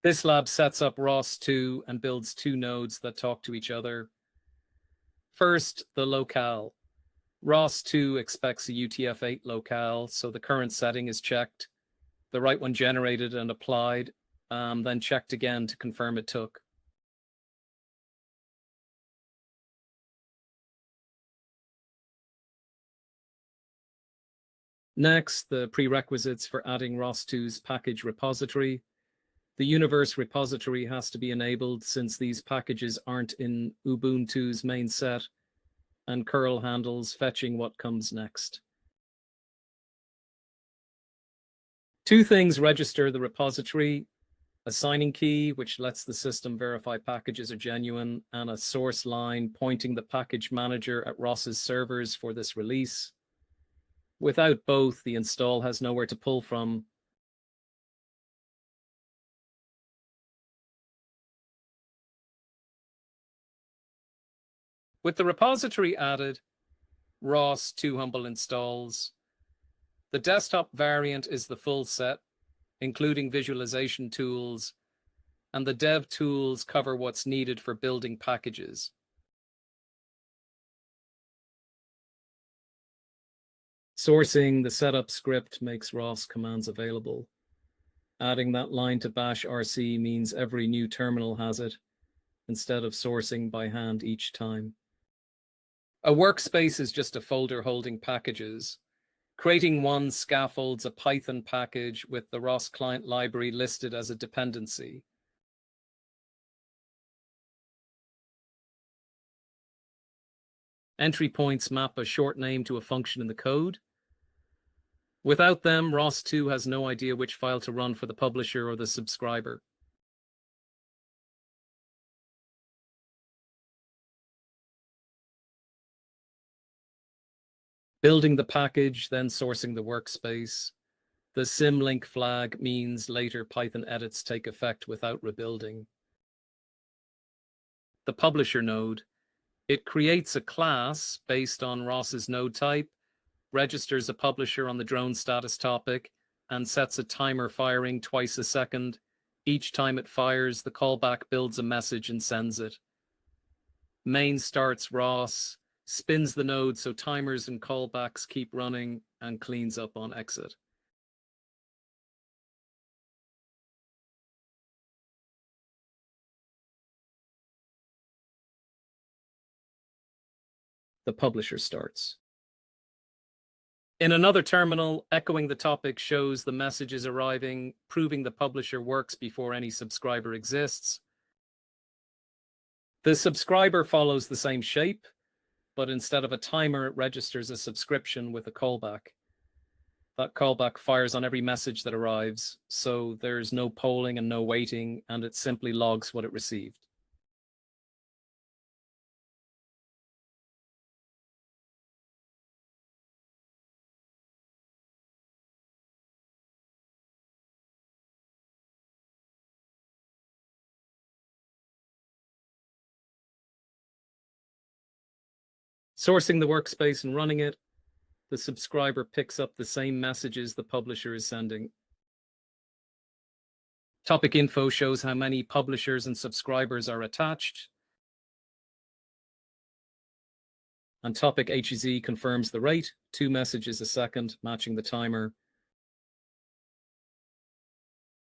This lab sets up ROS2 and builds two nodes that talk to each other. First, the locale. ROS2 expects a UTF-8 locale, so the current setting is checked, the right one generated and applied, then checked again to confirm it took. Next, the prerequisites for adding ROS2's package repository. The universe repository has to be enabled since these packages aren't in Ubuntu's main set, and curl handles fetching what comes next. Two things register the repository: a signing key, which lets the system verify packages are genuine, and a source line pointing the package manager at ROS's servers for this release. Without both, the install has nowhere to pull from. With the repository added, ROS2 Humble installs. The desktop variant is the full set, including visualization tools, and the dev tools cover what's needed for building packages. Sourcing the setup script makes ROS commands available. Adding that line to bash RC means every new terminal has it, instead of sourcing by hand each time. A workspace is just a folder holding packages. Creating one scaffolds a Python package with the ROS client library listed as a dependency. Entry points map a short name to a function in the code. Without them, ROS2 has no idea which file to run for the publisher or the subscriber. Building the package, then sourcing the workspace. The symlink flag means later Python edits take effect without rebuilding. The publisher node. It creates a class based on ROS's node type, registers a publisher on the drone status topic, and sets a timer firing twice a second. Each time it fires, the callback builds a message and sends it. Main starts ROS, spins the node so timers and callbacks keep running, and cleans up on exit. The publisher starts. In another terminal, echoing the topic shows the message is arriving, proving the publisher works before any subscriber exists. The subscriber follows the same shape, but instead of a timer, it registers a subscription with a callback. That callback fires on every message that arrives, so there's no polling and no waiting, and it simply logs what it received. Sourcing the workspace and running it, the subscriber picks up the same messages the publisher is sending. Topic info shows how many publishers and subscribers are attached. And topic HZ confirms the rate, 2 messages a second, matching the timer.